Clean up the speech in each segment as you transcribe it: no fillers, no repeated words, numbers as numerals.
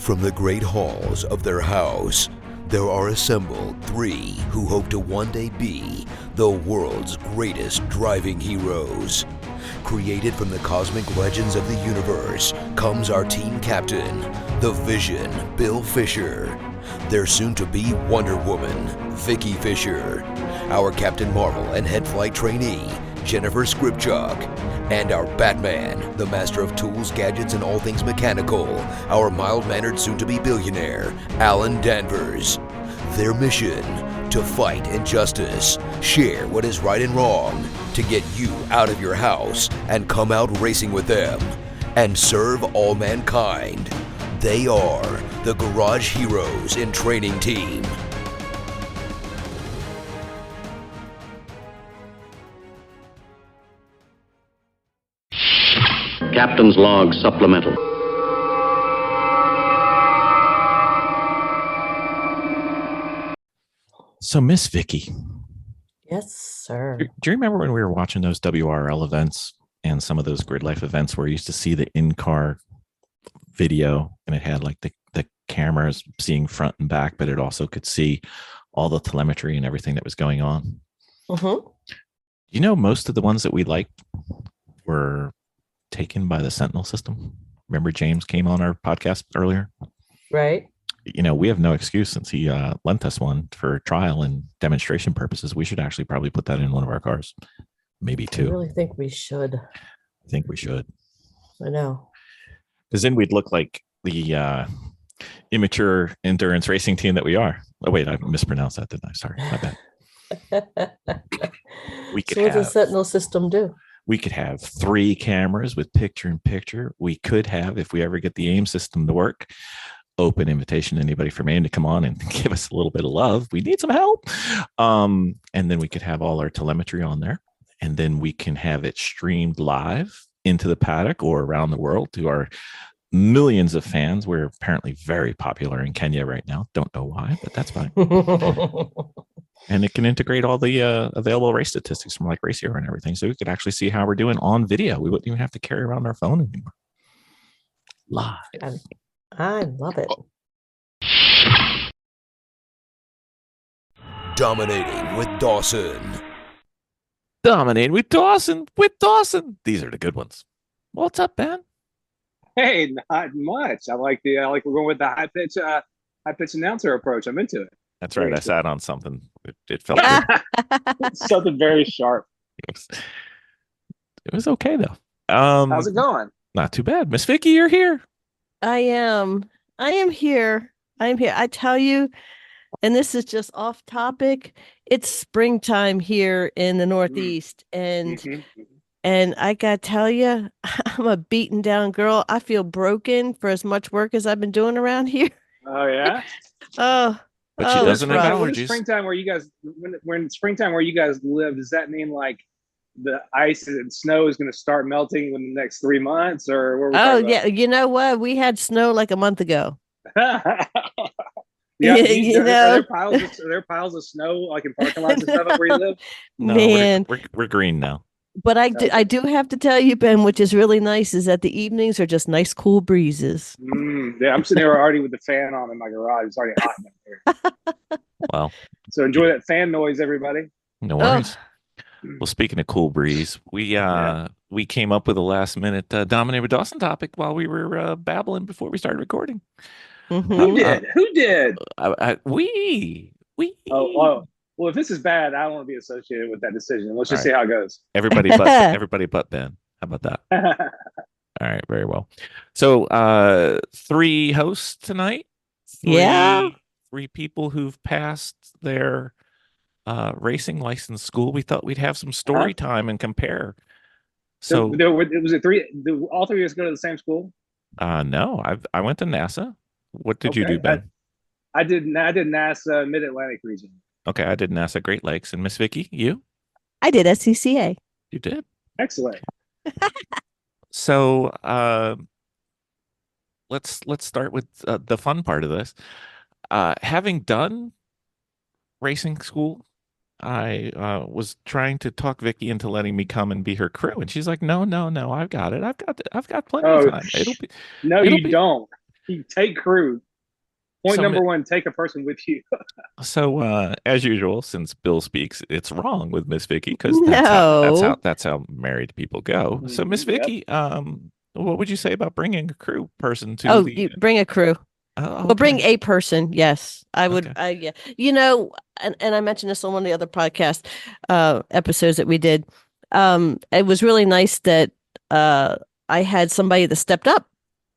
From the great halls of their house, there are assembled three who hope to one day be the world's greatest driving heroes. Created from the cosmic legends of the universe comes our team captain, the Vision, Bill Fisher. Their soon-to-be Wonder Woman, Vicki Fisher. Our Captain Marvel and head flight trainee, Jennifer Skripchuk. And our Batman, the master of tools, gadgets, and all things mechanical, our mild-mannered soon-to-be billionaire, Alan Danvers. Their mission, to fight injustice, share what is right and wrong, to get you out of your house and come out racing with them, and serve all mankind. They are the Garage Heroes in Training Team. Captain's Log Supplemental. So, Miss Vicki. Yes, sir. Do you remember when we were watching those WRL events and some of those Grid Life events where you used to see the in-car video and it had like the cameras seeing front and back, but it also could see all the telemetry and everything that was going on? Mm-hmm. You know, most of the ones that we liked were taken by the Sentinel system. Remember James came on our podcast earlier? Right. You know, we have no excuse since he lent us one for trial and demonstration purposes. We should actually probably put that in one of our cars. Maybe two. I really think we should. I think we should. I know. Because then we'd look like the immature endurance racing team that we are. Oh, wait, I mispronounced that, didn't I? Sorry, my bad. We could So what does the have, Sentinel system do? we could have 3 cameras with picture-in-picture. We could have, if we ever get the AIM system to work, open invitation to anybody from AIM to come on and give us a little bit of love. We need some help. And then we could have all our telemetry on there. And then we can have it streamed live into the paddock or around the world to our millions of fans. We're apparently very popular in Kenya right now. Don't know why, but that's fine. And it can integrate all the available race statistics from like Race Hero and everything. So we could actually see how we're doing on video. We wouldn't even have to carry around our phone anymore. Live. I love it. Dominating with Dawson. Dominating with Dawson. These are the good ones. What's up, Ben? Hey, not much. I like we're going with the high pitch announcer approach. I'm into it. That's right. I sat on something. It felt good. Something very sharp. It was okay though. How's it going? Not too bad. Miss Vicki, you're here. I am here. I tell you, and this is just off topic. It's springtime here in the Northeast, and I gotta tell you, I'm a beaten down girl. I feel broken for as much work as I've been doing around here. Oh yeah. But she doesn't have allergies. Springtime where you guys, when springtime where you guys live, does that mean like the ice and snow is going to start melting in the next 3 months, or what? Oh yeah, you know what? We had snow like a month ago. Yeah, you know, are there piles of snow like in parking lots and stuff where you live? No, man, we're green now. But I do have to tell you, Ben, which is really nice, is that the evenings are just nice, cool breezes. Yeah, I'm sitting there already with the fan on in my garage. It's already hot in here. Well, so enjoy that fan noise, everybody. No worries. Well, speaking of cool breeze, we came up with a last minute Dominator Dawson topic while we were babbling before we started recording. Mm-hmm. Who did? We. Oh. Well, if this is bad, I don't want to be associated with that decision. Let's just see how it goes. Everybody but Ben. How about that? All right, very well. So 3 hosts tonight. Three people who've passed their racing license school. We thought we'd have some story time and compare. So was it 3? All 3 of us go to the same school? No, I went to NASA. What did you do, Ben? I did NASA Mid-Atlantic region. Okay, I did NASA Great Lakes. And Miss Vicki, you? I did SCCA. You did? Excellent. So let's start with the fun part of this. Having done racing school, I was trying to talk Vicki into letting me come and be her crew, and she's like, "No, I've got it. I've got plenty of time. You don't. You take crew. Point So, number one: take a person with you. as usual, since Bill speaks, it's wrong with Miss Vicky because No. that's how married people go. So, Miss Yep. Vicky, what would you say about bringing a crew person to Oh, the? you bring a crew. Oh, Well, bring okay, a person. Yes, I would. okay. Yeah. You know, and I mentioned this on one of the other podcast episodes that we did. It was really nice that uh I had somebody that stepped up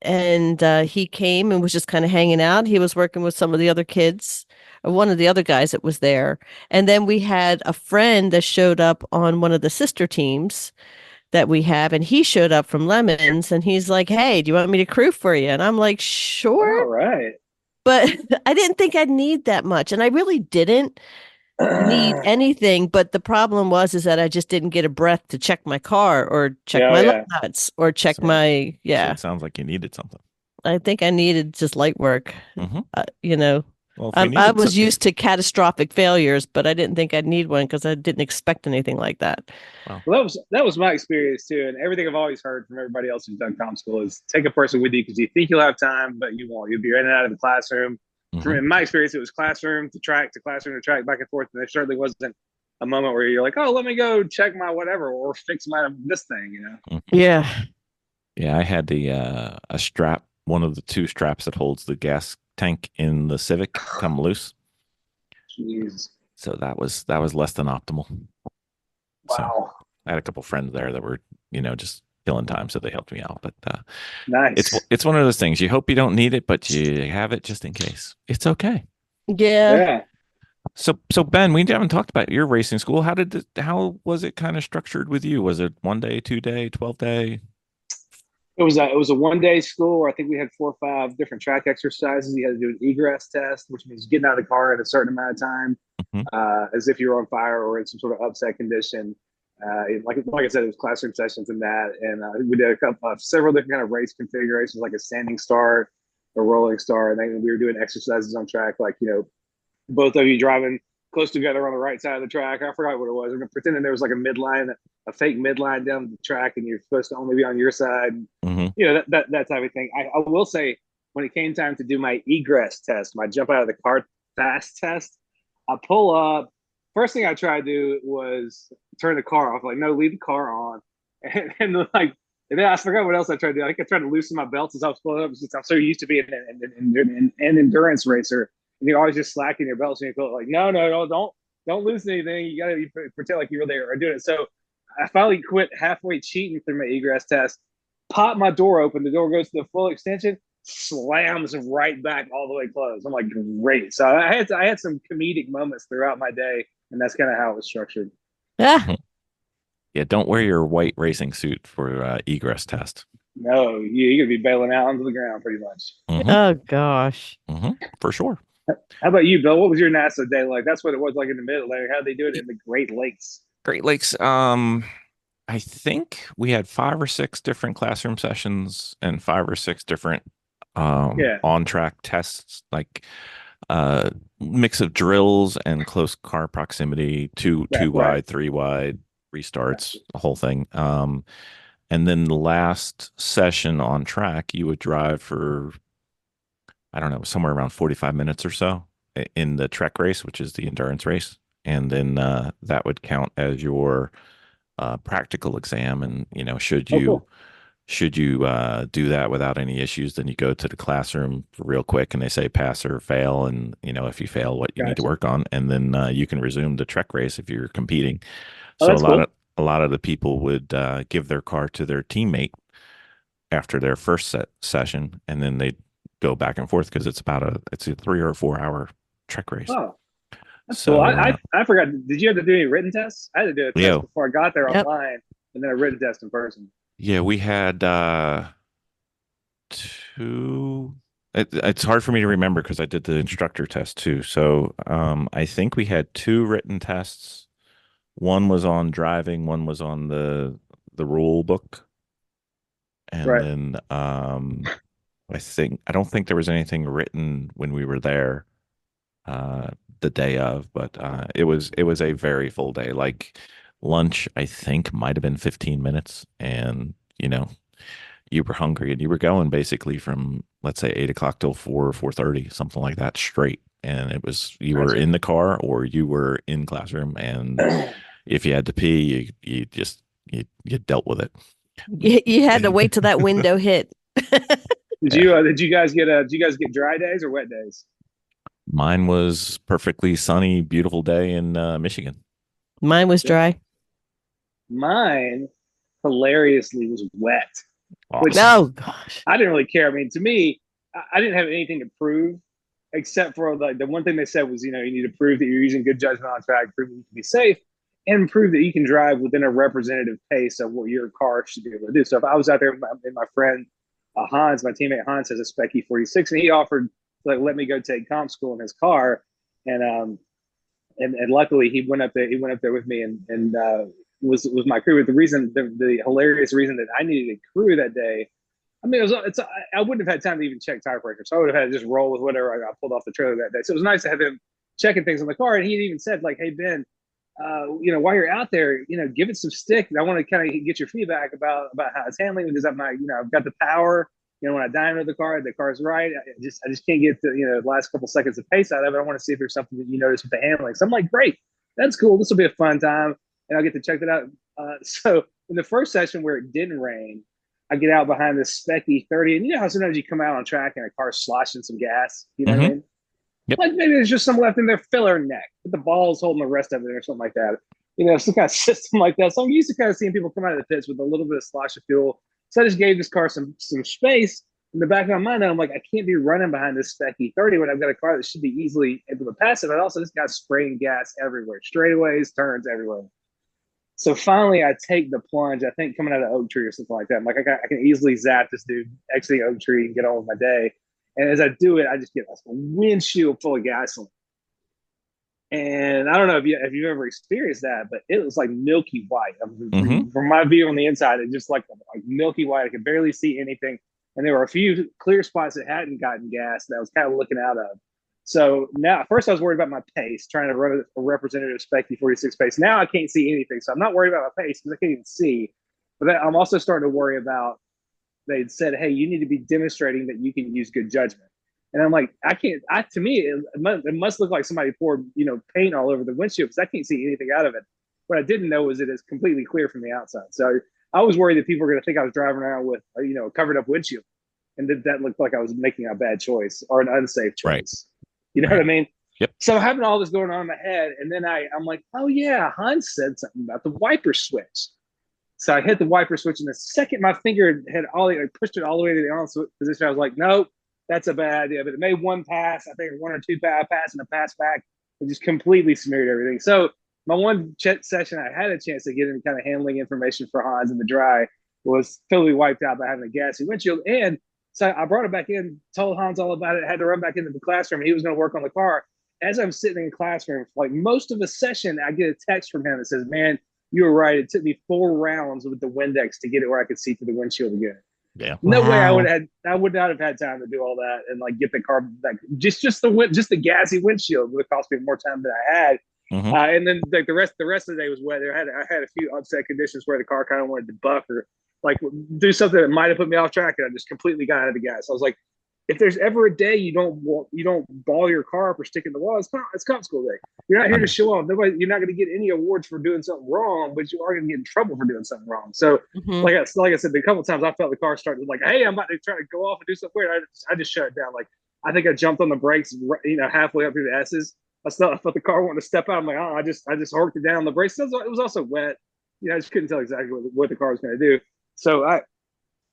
and he came and was just kind of hanging out. He was working with some of the other kids, or one of the other guys that was there. And then we had a friend that showed up on one of the sister teams that we have, and he showed up from Lemons and he's like, "Hey, do you want me to crew for you?" And I'm like, "Sure." All right. But I didn't think I'd need that much, and I really didn't need Oh anything. But the problem was is that I just didn't get a breath to check my car or check my lug yeah. nuts or check So, my so yeah. it sounds like you needed something. I think I needed just light work. Hmm. You know, Well, if we I needed, was used to catastrophic failures, but I didn't think I'd need one because I didn't expect anything like that. well, Well, that was my experience too, and everything I've always heard from everybody else who's done comm school is take a person with you because you think you'll have time, but you won't. You'll be in and out of the classroom. hmm In my experience, it was classroom to track to classroom to track back and forth, and there certainly wasn't a moment where you're like, "Oh, let me go check my whatever or fix my this thing," you know. Yeah. yeah, I had the a strap, one of the two straps that holds the gas tank in the Civic, come loose. Jeez. So that was less than optimal. So Wow. I had a couple friends there that were, just killing time, so they helped me out. But it's Nice. it's one of those things. You hope you don't need it, but you have it just in case. It's okay. Yeah. Yeah. So Ben, we haven't talked about your racing school. How was it kind of structured with you? Was it 1 day, 2 day, 12 day? It was a 1 day school where I think we had 4 or 5 different track exercises. You had to do an egress test, which means getting out of the car in a certain amount of time, Mhm. as if you were on fire or in some sort of upset condition. Like I said, it was classroom sessions and that, and we did several different kind of race configurations, like a standing start, a rolling start, and then we were doing exercises on track, like both of you driving close together on the right side of the track. I forgot what it was. I'm pretending there was like a fake midline down the track, and you're supposed to only be on your side. Mhm. That type of thing. I will say, when it came time to do my egress test, my jump out of the car fast test, I pull up. First thing I tried to do was turn the car off. Like, no, leave the car on. And then I forgot what else I tried to do. I think I tried to loosen my belts as I was pulling up. Since I'm so used to being an endurance racer, and you're always just slacking your belts, and you feel like, no, no, no, don't loosen anything. You gotta pretend like you really are doing it. So I finally quit halfway cheating through my egress test. Pop my door open. The door goes to the full extension, slams right back all the way closed. I'm like, great. So I had some comedic moments throughout my day, and that's kind of how it was structured. Ah, Yeah, don't wear your white racing suit for egress test. No, you're gonna be bailing out onto the ground pretty much. Hmm. oh gosh. For sure. How about you, Bill? What was your NASA day like? That's what it was like in the middle there. How they do it in the Great Lakes? Great Lakes. I think we had 5 or 6 different classroom sessions and 5 or 6 different Yeah, on track tests, like mix of drills and close car proximity, two right. wide, 3 wide, restarts, the whole thing. And then the last session on track, you would drive for, I don't know, somewhere around 45 minutes or so in the trek race, which is the endurance race. And then that would count as your practical exam. And, should Oh, you cool. should you do that without any issues, then you go to the classroom real quick and they say pass or fail. And, if you fail, what you need to Gotcha. work on. And then you can resume the trek race if you're competing. Oh, So a that's lot of cool. a lot of the people would give their car to their teammate after their first session, and then they go back and forth because it's a 3 or 4 hour trek race. Oh, that's cool. So I forgot. Did you have to do any written tests? I had to do a test yeah, before I got there Yep. online, and then a written test in person. yeah, we had two. It's hard for me to remember because I did the instructor test too. So I think we had 2 written tests. One was on driving, one was on the rule book, and Right. then I don't think there was anything written when we were there uh the day of, but it was a very full day. Like lunch, I think might have been 15 minutes, and you were hungry and you were going basically from, let's say, 8 o'clock till 4:30, something like that, straight. And it was, you were in the car or you were in classroom. And if you had to pee, you just, you dealt with it. You had to wait till that window hit. Did you guys get dry days or wet days? Mine was perfectly sunny, beautiful day in Michigan. Mine was dry. Mine hilariously was wet. Which Oh gosh. I didn't really care. I mean, to me, I didn't have anything to prove except for like the one thing they said was, you need to prove that you're using good judgment on track, prove that you can be safe, and prove that you can drive within a representative pace of what your car should be able to do. So if I was out there with my friend Hans, my teammate Hans has a Spec E46, and he offered to let me go take comp school in his car, and luckily he went up there with me and was my crew. But the hilarious reason that I needed a crew that day, I mean, I wouldn't have had time to even check tire pressure, so I would have had to just roll with whatever I got pulled off the trailer that day. So it was nice to have him checking things on the car, and he even said like, "Hey Ben, while you're out there, give it some stick. I want to kind of get your feedback about how it's handling because I've got the power. When I dive into the car's right. I just can't get the last couple seconds of pace out of it. I want to see if there's something that you notice with the handling." So I'm like, great, that's cool. This will be a fun time, and I'll get to check that out. So in the first session where it didn't rain, I get out behind this Spec E30, and you know how sometimes you come out on track and a car's sloshing some gas. You know what I mean? Yep. Like maybe there's just some left in their filler neck, but the ball's holding the rest of it or something like that. Some kind of system like that. So I'm used to kind of seeing people come out of the pits with a little bit of slosh of fuel. So I just gave this car some space. In the back of my mind, I'm like, I can't be running behind this Spec E30 when I've got a car that should be easily able to pass it. But also, this guy's spraying gas everywhere, straightaways, turns everywhere. So finally, I take the plunge. I think coming out of Oak Tree or something like that. I'm like, I can easily zap this dude exiting Oak Tree and get on with my day. And as I do it, I just get a windshield full of gasoline. And I don't know if you've ever experienced that, but it was like milky white. From my view on the inside, it just like milky white. I could barely see anything. And there were a few clear spots that hadn't gotten gas that I was kind of looking out of. So now, at first I was worried about my pace, trying to run a representative Spec E46 pace. Now I can't see anything. So I'm not worried about my pace because I can't even see. But I'm also starting to worry about, they'd said, hey, you need to be demonstrating that you can use good judgment. And I'm like, to me, it must look like somebody poured, paint all over the windshield because I can't see anything out of it. What I didn't know was it is completely clear from the outside. So I was worried that people were going to think I was driving around with, a covered up windshield. And that looked like I was making a bad choice or an unsafe choice. Right. You know what I mean? Yep. So having all this going on in my head. And then I'm like, oh yeah, Hans said something about the wiper switch. So I hit the wiper switch, and the second my finger had pushed it all the way to the on position, I was like, nope, that's a bad idea. But it made one pass, I think one or two pass and a pass back. It just completely smeared everything. So my one session I had a chance to get in kind of handling information for Hans in the dry was totally wiped out by having a gassy windshield. And so I brought it back in, told Hans all about it, had to run back into the classroom. He was going to work on the car. As I'm sitting in the classroom, like most of the session, I get a text from him that says, man, you were right. It took me 4 rounds with the Windex to get it where I could see through the windshield again. Yeah. No way I would not have had time to do all that and get the car back. Just the gassy windshield would have cost me more time than I had. And then the rest of the day was wet. I had a few upset conditions where the car kind of wanted to buck or do something that might have put me off track, and I just completely got out of the gas. I was like, if there's ever a day you don't ball your car up or stick in the wall, it's comp school day. You're not here to show off. You're not going to get any awards for doing something wrong, but you are going to get in trouble for doing something wrong. So, like I said, a couple of times I felt the car starting hey, I'm about to try to go off and do something weird. I just shut it down. I think I jumped on the brakes, halfway up through the S's. I thought the car wanted to step out. I'm like, oh, I just horked it down on the brakes. It was also wet. I just couldn't tell exactly what the car was going to do. So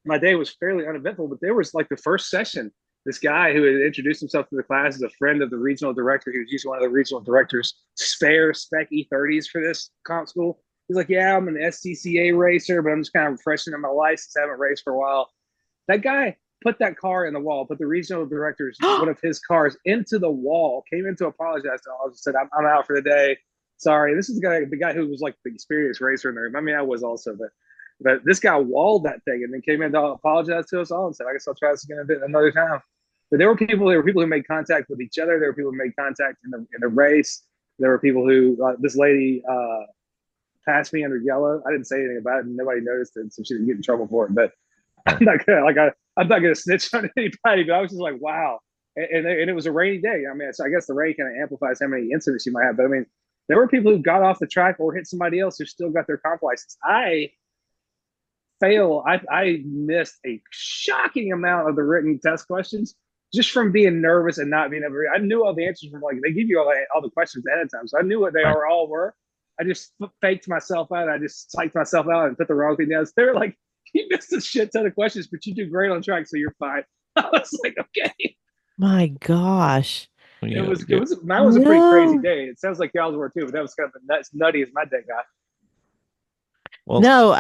my day was fairly uneventful, but there was the first session, this guy who had introduced himself to the class as a friend of the regional director. He was using one of the regional director's spare Spec E30s for this comp school. He's like, yeah, I'm an SCCA racer, but I'm just kind of freshening my license. I haven't raced for a while. That guy put that car in the wall, put the regional director's one of his cars into the wall, came in to apologize to all, just said, I'm out for the day. Sorry. This is the guy who was the experienced racer in the room. I mean, I was also, but this guy walled that thing and then came in to apologize to us all and said, I guess I'll try this again another time. But there were people who made contact with each other. There were people who made contact in the race. There were people who, this lady passed me under yellow. I didn't say anything about it, and nobody noticed it, so she didn't get in trouble for it. But I'm not gonna I'm not gonna snitch on anybody, but I was just like, wow. And it was a rainy day. I mean, so I guess the rain kind of amplifies how many incidents you might have. But I mean, there were people who got off the track or hit somebody else who still got their comp license. I missed a shocking amount of the written test questions just from being nervous and not being able to read. I knew all the answers from, like, they give you all the questions ahead of time, so I knew what they Right. all were. I just faked myself out. I just psyched myself out and put the wrong thing down. So they were like, "You missed a shit ton of questions, but you do great on track, so you're fine." I was like, "Okay." My gosh. Well, Mine was a pretty crazy No. day. It sounds like y'all's were too, but that was kind of nutty as my day got. well, No,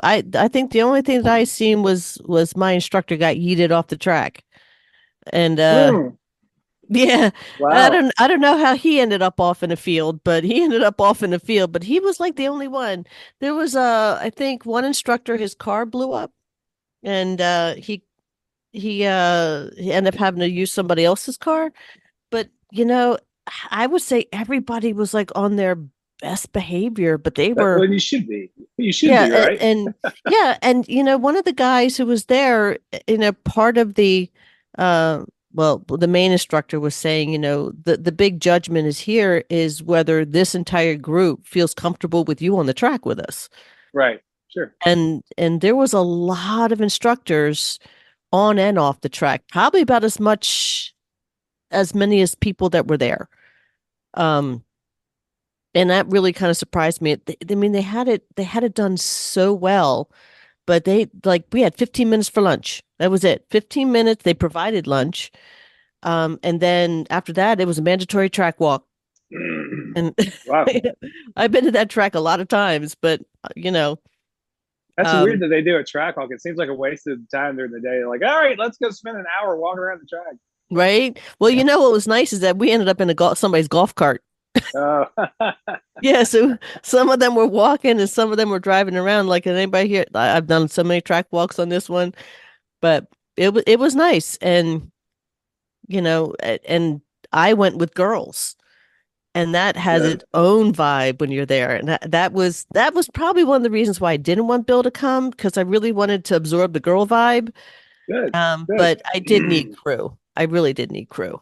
I think the only thing that I seen was my instructor got yeeted off the track. And yeah, Wow. I don't know how he ended up off in the field, but he ended up off in the field, but he was like the only one. There was I think one instructor, his car blew up, and he ended up having to use somebody else's car. But I would say everybody was like on their best behavior, but they were. Well, you should be. You should Yeah, be, right? yeah, and one of the guys who was there in a part of the well, the main instructor was saying, the big judgment is here is whether this entire group feels comfortable with you on the track with us. Right. Sure. And there was a lot of instructors on and off the track, probably about as many as people that were there. And that really kind of surprised me. I mean, they had it done so well, but we had 15 minutes for lunch. That was it. 15 minutes. They provided lunch. And then after that, it was a mandatory track walk. And Wow. I've been to that track a lot of times, but That's weird that they do a track walk. It seems like a waste of time during the day. Like, all right, let's go spend an hour walking around the track. right. Well, what was nice is that we ended up in somebody's golf cart. Oh. Yeah, so some of them were walking and some of them were driving around. Like anybody here, I've done so many track walks on this one, but it was nice, and and I went with girls, and that has Good. its own vibe when you're there, and that was probably one of the reasons why I didn't want Bill to come, because I really wanted to absorb the girl vibe. Good. Good. But I did need crew. I really did need crew.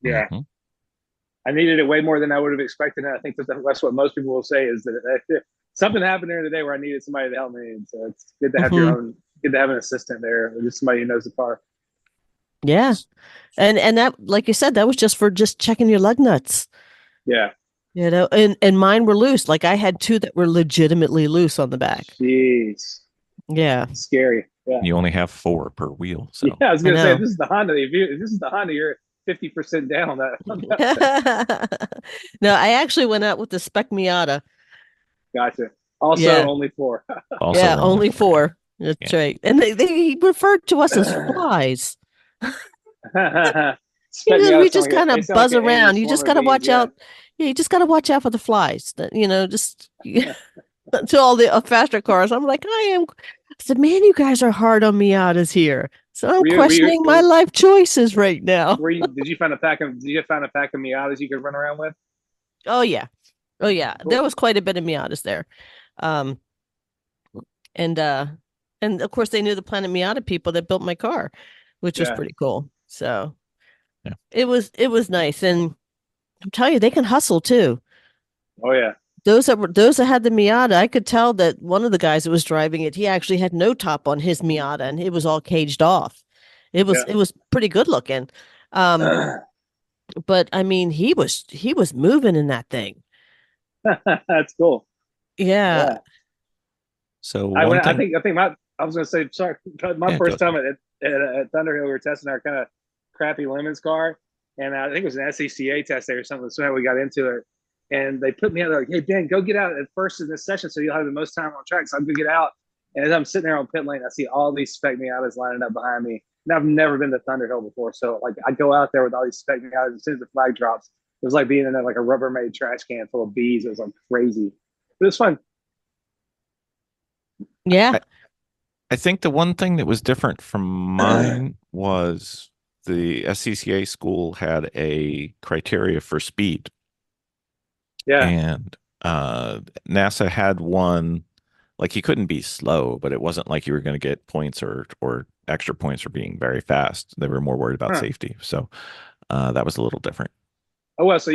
Yeah. Mhm. I needed it way more than I would have expected. And I think that's what most people will say is that something happened during the day where I needed somebody to help me. And so it's good to have good to have an assistant there, or just somebody who knows the car. Yeah, and that, like you said, that was just for checking your lug nuts. Yeah. And mine were loose. Like I had two that were legitimately loose on the back. Jeez. Yeah. Scary. Yeah. You only have 4 per wheel. So Yeah, I was gonna say, know. if this is the Honda. If this is the Honda, you're 50% down on that. No, I actually went out with the Spec Miata. Gotcha. Also, Yeah. only 4. also Yeah, only only 4. That's right. And they referred to us as flies. We just kind of buzz around. You just got to watch out. Yeah, you just got to watch out for the flies. Just to all the faster cars. I'm like, I said, man, you guys are hard on Miatas here. So I'm questioning my life choices right now. Did you find a pack of Miatas you could run around with? Oh yeah. Oh yeah. Cool. There was quite a bit of Miatas there. And of course they knew the Planet Miata people that built my car, which was pretty cool. So yeah. It was nice. And I'm telling you, they can hustle too. Oh yeah. Those that had the Miata, I could tell that one of the guys that was driving it, he actually had no top on his Miata, and it was all caged off. It was pretty good looking. But I mean, he was moving in that thing. That's cool. Yeah. So I was gonna say, sorry, my first time at Thunderhill, we were testing our kind of crappy Lemons car, and I think it was an SECA test day or something. So how we got into it, and they put me out there like, "Hey Ben, go get out at first in this session, so you'll have the most time on track." So I'm gonna get out, and as I'm sitting there on pit lane, I see all these Spec Miatas lining up behind me. And I've never been to Thunderhill before, so like I go out there with all these Spec Miatas. As soon as the flag drops, it was like being in a Rubbermaid trash can full of bees. It was like crazy, but it was fun. Yeah. I think the one thing that was different from mine was the SCCA school had a criteria for speed. Yeah. And NASA had one Like you couldn't be slow, but it wasn't like you were going to get points or extra points for being very fast. They were more worried about Huh. safety. So that was a little different. Oh well, so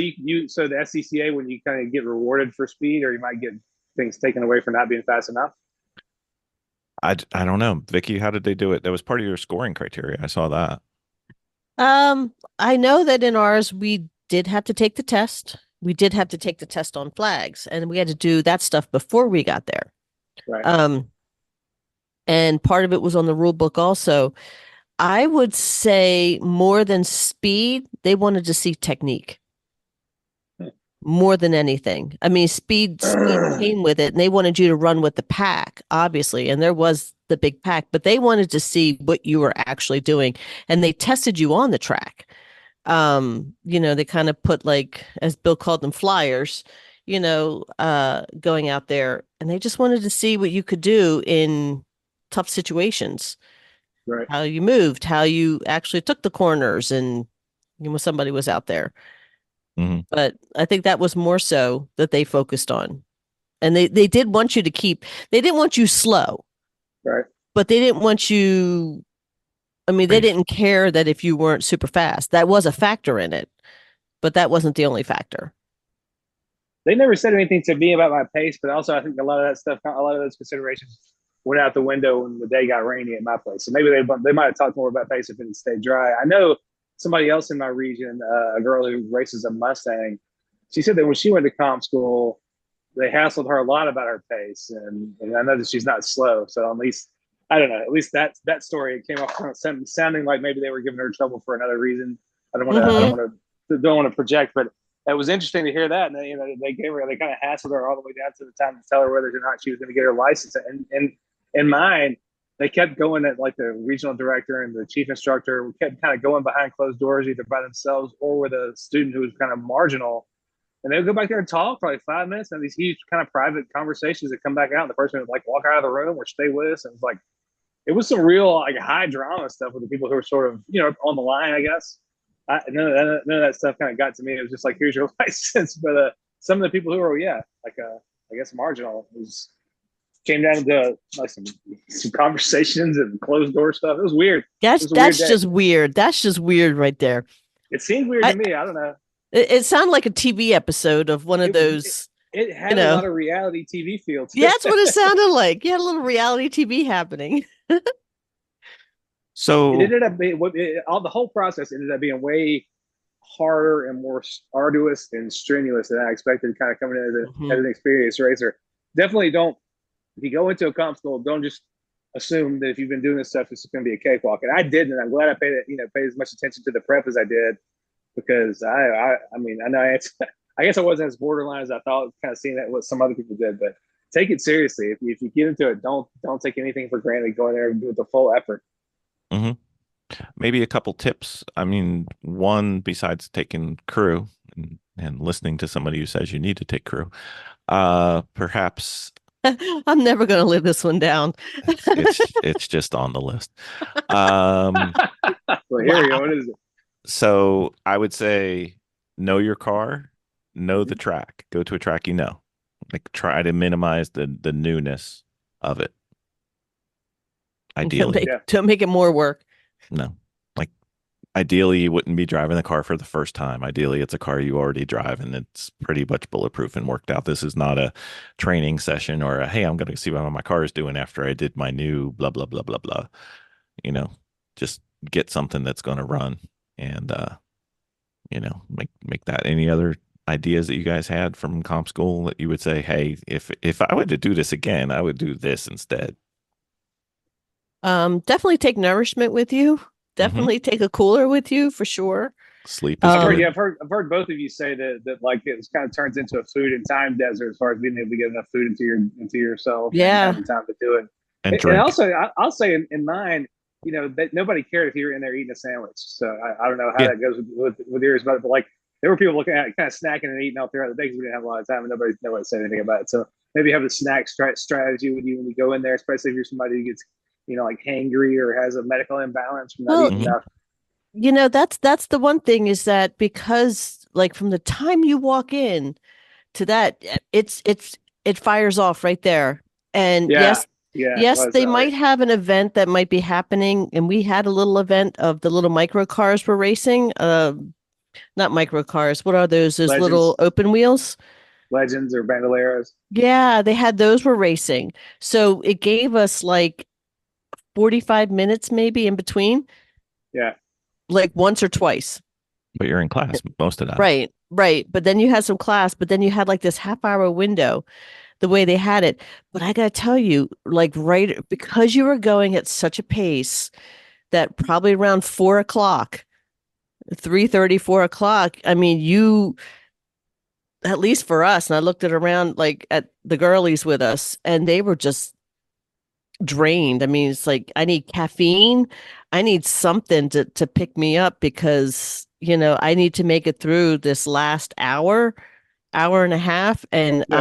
so the SCCA, when you kind of get rewarded for speed, or you might get things taken away for not being fast enough. I don't know. Vicky, how did they do it? That was part of your scoring criteria. I saw that. I know that in ours we did have to take the test. We did have to take the test on flags, and we had to do that stuff before we got there. Right. And part of it was on the rule book also. I would say more than speed, they wanted to see technique more than anything. I mean, speed came with it, and they wanted you to run with the pack, obviously. And there was the big pack, but they wanted to see what you were actually doing, and they tested you on the track. They kind of put, like, as Bill called them, flyers, going out there, and they just wanted to see what you could do in tough situations, Right. how you moved, how you actually took the corners, and somebody was out there. Mm-hmm. But I think that was more so that they focused on. And they did want you to they didn't want you slow. Right. But they didn't want you, they didn't care that if you weren't super fast. That was a factor in it, but that wasn't the only factor. They never said anything to me about my pace, but also I think a lot of those considerations went out the window when the day got rainy at my place. So maybe they might have talked more about pace if it stayed dry. I know somebody else in my region, a girl who races a Mustang, she said that when she went to comp school, they hassled her a lot about her pace, and I know that she's not slow. So at least, I don't know, at least that story came off sounding like maybe they were giving her trouble for another reason. I don't want to project, but it was interesting to hear that. And they kind of hassled her all the way down to the time to tell her whether or not she was going to get her license. And in mine, they kept going at, like, the regional director and the chief instructor kept kind of going behind closed doors, either by themselves or with a student who was kind of marginal. And they would go back there and talk for like 5 minutes, and these huge kind of private conversations that come back out. And the person would, like, walk out of the room or stay with us. And it was some real, like, high drama stuff with the people who were sort of, on the line, I guess. None of that stuff kind of got to me. It was just like, here's your license. But some of the people who were, I guess marginal, came down to, like, some conversations and closed door stuff. It was weird. That's just weird. That's just weird right there. It seemed weird to me. I don't know. It sounded like a TV episode of one of those. It had a lot of reality TV feel too. Yeah, that's what it sounded like. You had a little reality TV happening. So it ended up being the whole process ended up being way harder and more arduous and strenuous than I expected. Kind of coming in as an experienced racer. Definitely don't. If you go into a comp school, don't just assume that if you've been doing this stuff, it's going to be a cakewalk. And I didn't. And I'm glad I paid as much attention to the prep as I did, because I know I guess I wasn't as borderline as I thought, kind of seeing that what some other people did. But take it seriously. If you get into it, don't take anything for granted. Go in there and do it the full effort. Mm-hmm. Maybe a couple tips. I mean, one, besides taking crew and listening to somebody who says you need to take crew, perhaps. I'm never going to live this one down. it's just on the list. Well, here we go. What is it? So I would say, know your car, know the track. Go to a track like, try to minimize the newness of it. Ideally, don't make it more work. No, like, ideally you wouldn't be driving the car for the first time. Ideally, it's a car you already drive and it's pretty much bulletproof and worked out. This is not a training session or hey, I'm going to see what my car is doing after I did my new blah blah blah blah blah. Just get something that's going to run and make that. Any other ideas that you guys had from comp school that you would say, hey, if I were to do this again, I would do this instead? Definitely take nourishment with you. Definitely take a cooler with you for sure. Sleep is good. I've heard both of you say that like it kind of turns into a food and time desert as far as being able to get enough food into yourself. Yeah, and having time to do it. And also, I'll say in mine, that nobody cared if you were in there eating a sandwich. So I don't know how that goes with yours, but like there were people looking at it, kind of snacking and eating out throughout the day because we didn't have a lot of time and nobody said anything about it. So maybe have a snack strategy with you when you go in there, especially if you're somebody who gets like hangry or has a medical imbalance from not eating enough. That's the one thing is that because like from the time you walk in to that, it fires off right there. And Yeah, yes, yeah, it yes, was they early. might have an event that might be happening. And we had a little event of the little micro cars were racing. Not micro cars. What are those? Those little Legends, open wheels. Legends or Bandoleros. Yeah, they had those were racing. So it gave us like 45 minutes maybe in between, Yeah, like once or twice. But you're in class most of that. Right, right. But then you had some class, but then you had like this half-hour window, the way they had it. But I gotta tell you, like right because you were going at such a pace that probably around 4 o'clock, 3:30, 4 o'clock, I mean, you at least for us, and I looked at around like at the girlies with us, and they were just drained. I mean, it's like I need caffeine. I need something to pick me up because, I need to make it through this last hour, hour and a half, and yeah,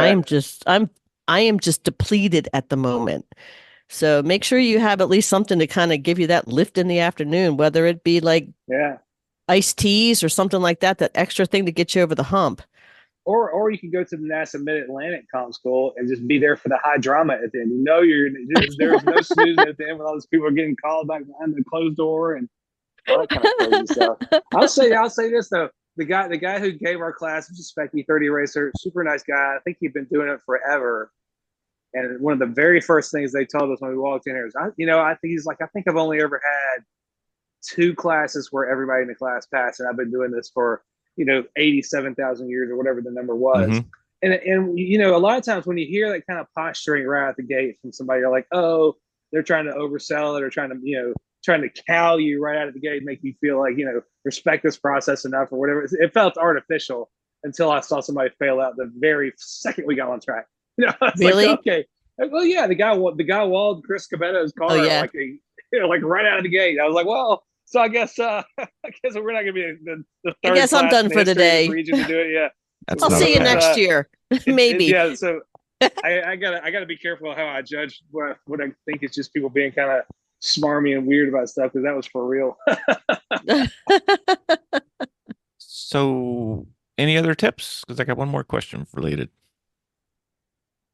I am just depleted at the moment. So make sure you have at least something to kind of give you that lift in the afternoon, whether it be like yeah. iced teas or something like that, that extra thing to get you over the hump. Or you can go to the NASA Mid Atlantic Comp School and just be there for the high drama at the end. There's no snoozing at the end when all those people are getting called back behind the closed door and all that kind of crazy stuff. I'll say this though. The guy who gave our class, which is Vicki, 30 racer, super nice guy. I think he'd been doing it forever. And one of the very first things they told us when we walked in here is, I think he's like, I think I've only ever had two classes where everybody in the class passed, and I've been doing this for 87,000 years or whatever the number was. Mm-hmm. And a lot of times when you hear that kind of posturing right out the gate from somebody, you're like, oh, they're trying to oversell it or trying to cow you right out of the gate, make you feel like respect this process enough or whatever. It felt artificial until I saw somebody fail out the very second we got on track. It's like, Really? okay, well, yeah, the guy walled Chris Cabeto's Oh car yeah. like like right out of the gate. I was like, well, so I guess we're not gonna be the I third guess I'm class done in the for the history of this day. region to do it. Yeah, That's I'll another see you pass. next year. Maybe. yeah. So I gotta be careful how I judge what I think is just people being kind of smarmy and weird about stuff, because that was for real. So, any other tips? Because I got one more question related.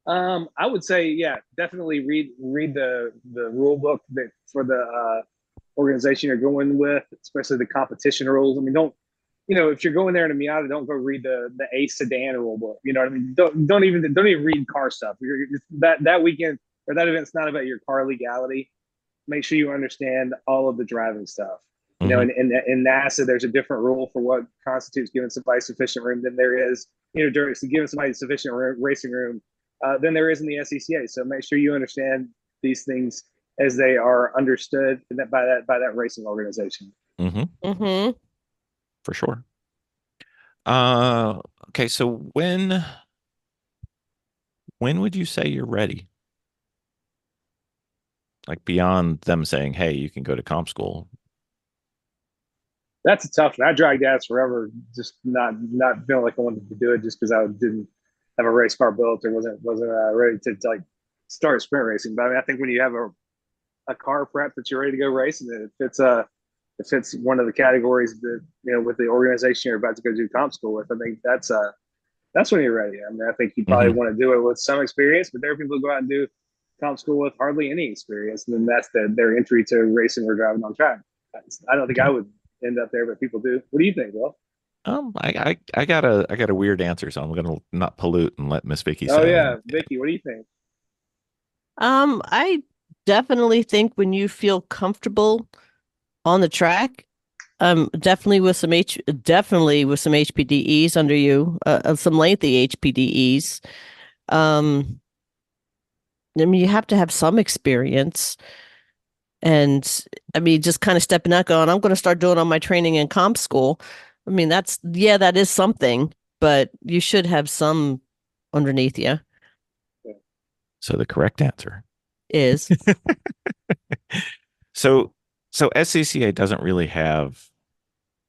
I would say, yeah, definitely read the rule book that for the organization you're going with, especially the competition rules. I mean, don't if you're going there in a Miata, don't go read the A sedan rule book. You know what I mean? Don't even read car stuff. That weekend or that event's not about your car legality. Make sure you understand all of the driving stuff. Mm-hmm. In NASA, there's a different rule for what constitutes giving somebody sufficient room than there is, during giving somebody sufficient racing room than there is in the SCCA. So make sure you understand these things as they are understood by that racing organization. Mm-hmm. Mm-hmm. For sure. Okay, so when would you say you're ready? Like beyond them saying, "Hey, you can go to comp school." That's a tough one. I dragged ass forever, just not feeling like I wanted to do it just because I didn't have a race car built or wasn't ready to like start sprint racing. But I mean, I think when you have a car prep that you're ready to go racing, if it's one of the categories that with the organization you're about to go do comp school with, I think that's when you're ready. I mean, I think you probably Mm-hmm. want to do it with some experience, but there are people who go out and do comp school with hardly any experience, and then that's their entry to racing or driving on track. I don't think I would end up there, but people do. What do you think, Will? I got a weird answer, so I'm gonna not pollute and let Miss Vicki Oh say. yeah, Vicki, what do you think? I definitely think when you feel comfortable on the track, definitely with some HPDEs under you, some lengthy HPDEs. I mean, you have to have some experience, and I mean, just kind of stepping out, going, I'm going to start doing all my training in comp school. I mean, that is something, but you should have some underneath you. So the correct answer. Is So SCCA doesn't really have,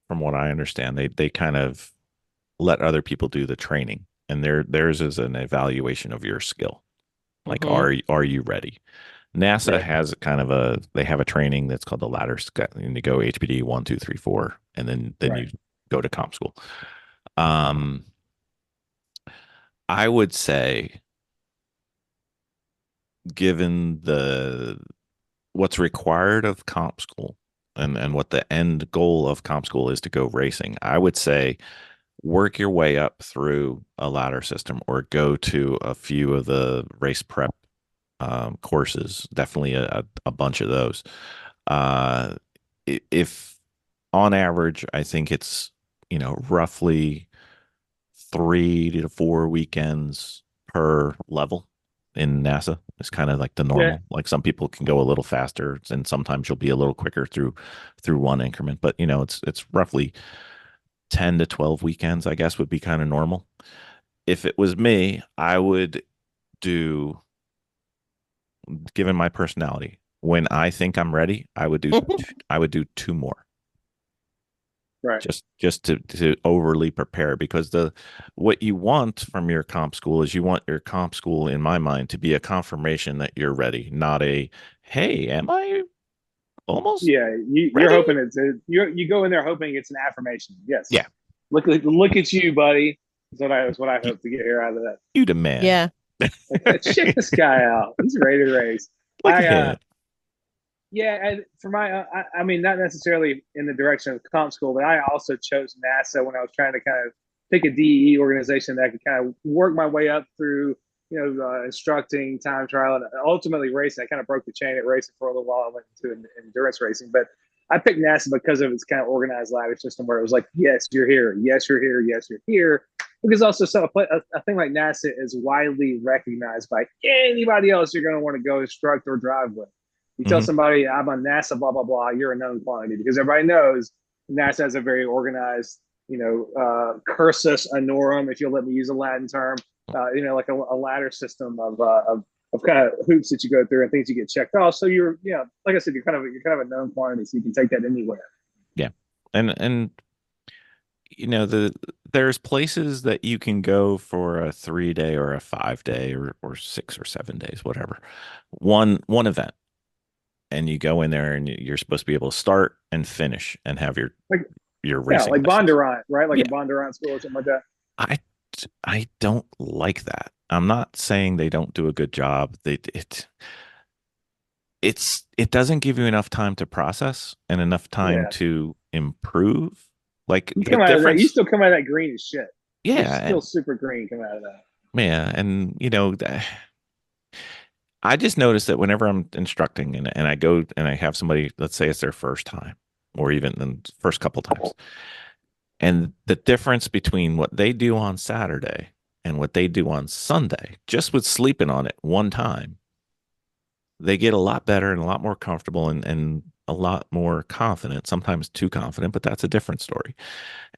from what I understand, they kind of let other people do the training, and theirs is an evaluation of your skill. Like, Mhm. are you ready? NASA Right. has they have a training that's called the ladder and you go HPD 1, 2, 3, 4, and then Right. you go to comp school. Um, I would say given the what's required of comp school and what the end goal of comp school is to go racing, I would say work your way up through a ladder system or go to a few of the race prep courses. Definitely a bunch of those. Uh, if on average, I think it's, roughly 3 to 4 weekends per level in NASA is kind of like the Yeah. normal. Like some people can go a little faster, and sometimes you'll be a little quicker through one increment. But it's roughly 10 to 12 weekends, I guess, would be kind of normal. If it was me, I would do, given my personality, when I think I'm ready, I would do two more, Right. just to overly prepare, because the what you want from your comp school is, you want your comp school, in my mind, to be a confirmation that you're ready, not a, hey, am I almost Yeah, you're ready? hoping you go in there hoping it's an affirmation. Yes. Yeah. Look at you, buddy. That's what I you, hope to get here out of that. you demand. Yeah. Like, check this guy out. He's ready to race. Look I ahead. Yeah, and for I mean, not necessarily in the direction of comp school, but I also chose NASA when I was trying to kind of pick a DE organization that I could kind of work my way up through, instructing, time trial, and ultimately racing. I kind of broke the chain at racing for a little while. I went into endurance racing, but I picked NASA because of its kind of organized ladder system, where it was like, yes, you're here, yes, you're here, yes, you're here. Because also, a thing like NASA is widely recognized by anybody else you're going to want to go instruct or drive with. You tell Mhm. somebody I'm on NASA, blah blah blah, you're a known quantity, because everybody knows NASA has a very organized, cursus honorum, if you'll let me use a Latin term, like a ladder system of kind of hoops that you go through and things you get checked off. So like I said, you're kind of a known quantity, so you can take that anywhere. Yeah. And there's places that you can go for a 3 day or a 5 day or 6 or 7 days, whatever. One event, and you go in there and you're supposed to be able to start and finish and have Like your yeah, racing like license. Bondurant, right? Like Yeah. a Bondurant school or something like that. I I don't like that. I'm not saying they don't do a good job. It doesn't give you enough time to process and enough time Yeah, to improve. Like you the come out of that, you difference. still come out of that green as shit. You're Yeah, still super green coming out of that. and I just noticed that whenever I'm instructing, and I go and I have somebody, let's say it's their first time or even the first couple times, and the difference between what they do on Saturday and what they do on Sunday, just with sleeping on it one time, they get a lot better and a lot more comfortable, and a lot more confident, sometimes too confident, but that's a different story.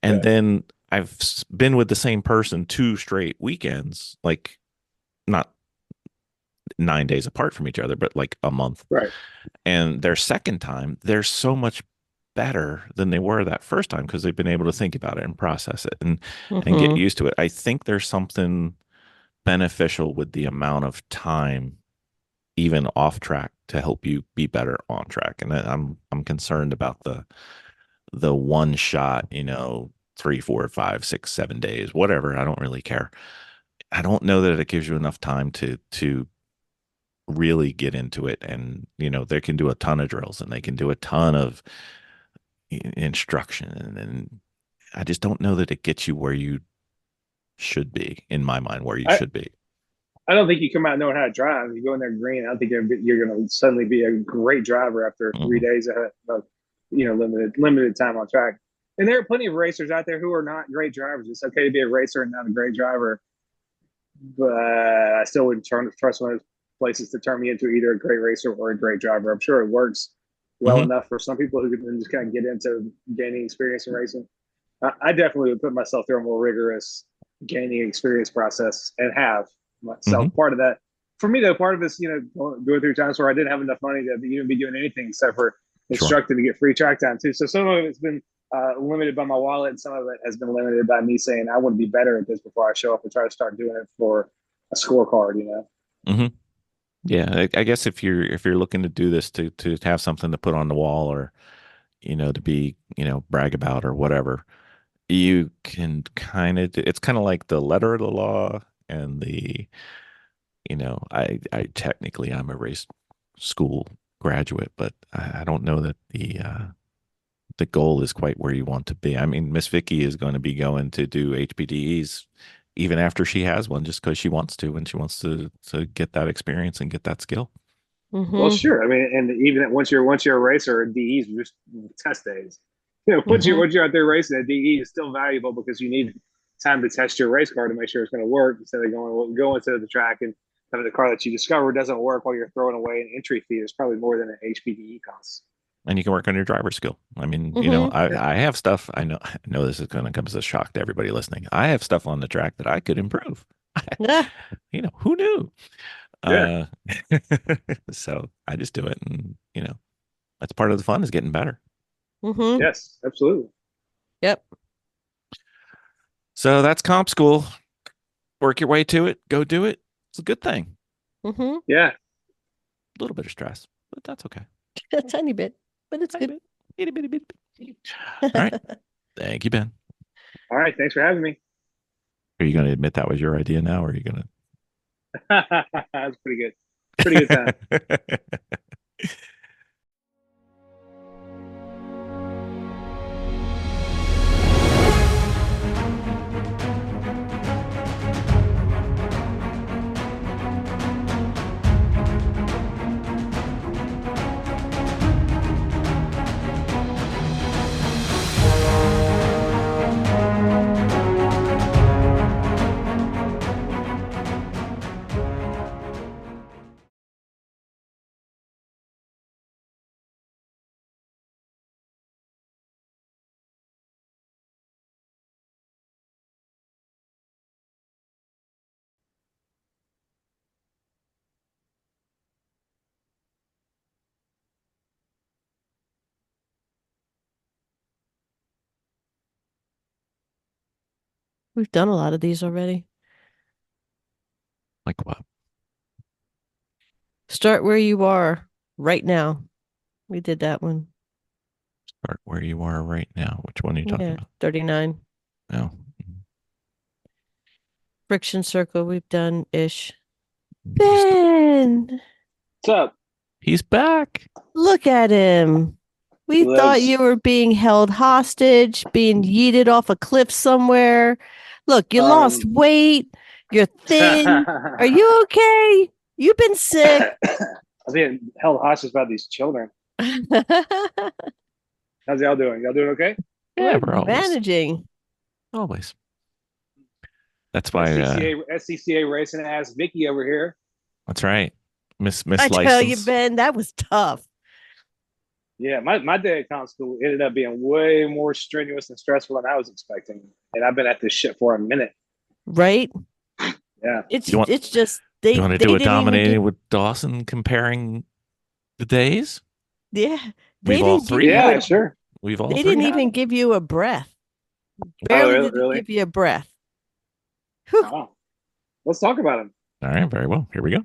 And Yeah, then I've been with the same person 2 straight weekends, like not 9 days apart from each other, but like a month. right. And their second time, they're so much better than they were that first time, because they've been able to think about it and process it and get Hmm. used to it. I think there's something beneficial with the amount of time, even off track, to help you be better on track. And I'm concerned about the one shot, 3, 4, 5, 6, 7 days, whatever. I don't really care. I don't know that it gives you enough time to really get into it. And they can do a ton of drills and they can do a ton of instruction, and I just don't know that it gets you where you should be, in my mind, where you I, should be. I don't think you come out knowing how to drive. You go in there green. I don't think you're going to suddenly be a great driver after three Mhm. days of limited time on track. And there are plenty of racers out there who are not great drivers. It's okay to be a racer and not a great driver, but I still wouldn't trust one of those places to turn me into either a great racer or a great driver. I'm sure it works well Mhm. enough for some people who can just kind of get into gaining experience in racing. I definitely would put myself through a more rigorous gaining experience process and have myself Mhm. part of that. For me, though, part of this, going through times where I didn't have enough money to even be doing anything except for Sure. instructing to get free track time too. So some of it's been limited by my wallet, and some of it has been limited by me saying I want to be better at this before I show up and try to start doing it for a scorecard. Mhm. Yeah, I guess if you're looking to do this to have something to put on the wall, or to be brag about or whatever, you can kind of, it's kind of like the letter of the law and the I technically I'm a race school graduate, but I don't know that the goal is quite where you want to be. I mean, Miss Vicky is going to be going to do HPDEs even after she has one, just because she wants to, and she wants to get that experience and get that skill. Well, Mm-hmm. sure. I mean, and even once you're a racer, DEs are just test days. Once Mm-hmm. you're out there racing, a DE is still valuable because you need time to test your race car to make sure it's going to work instead of going to the track and having the car that you discover doesn't work while you're throwing away an entry fee. It's probably more than an HPDE costs. And you can work on your driver skill. I mean, Mm-hmm. Yeah. I have stuff. I know this is going to come as a shock to everybody listening. I have stuff on the track that I could improve. Yeah. Who knew? Yeah. Uh, so I just do it, and that's part of the fun is getting better. Mm-hmm. Yes. Absolutely. Yep. So that's comp school. Work your way to it. Go do it. It's a good thing. Mm-hmm. Yeah. A little bit of stress, but that's okay. A tiny bit, but it's Tiny good. bit. Itty bitty bit. All right. Thank you, Ben. All right. Thanks for having me. Are you going to admit that was your idea now, or are you going That's pretty good. Pretty good time. to? We've done a lot of these already. Like what? Start where you are right now. We did that one. Start where you are right now. Which one are you talking Yeah, about? 39. No. Friction circle, we've done ish. He's, Ben, What's up? he's back. look at him. We He thought lives. you were being held hostage, being yeeted off a cliff somewhere. Look, you lost weight. You're thin. Are you okay? You've been sick. I'm being held hostage by these children. How's y'all doing? Y'all doing okay? Yeah, We're we're managing. always. That's why. SCCA racing ass Vicki over here. That's right. Miss I tell you, License. Ben, that was tough. Yeah, my day at comp school ended up being way more strenuous and stressful than I was expecting. And I've been at this shit for a minute. Right? Yeah. You want It's just you want to do a didn't even dominating give, with Dawson comparing the days? yeah, they We've all didn't give three you had Yeah, a, them. sure. We've all they three didn't had even them. give you a breath. Oh, Barely really? did they Really? give you a breath. Whew. Oh. Let's talk about him. All right, very well. Here we go.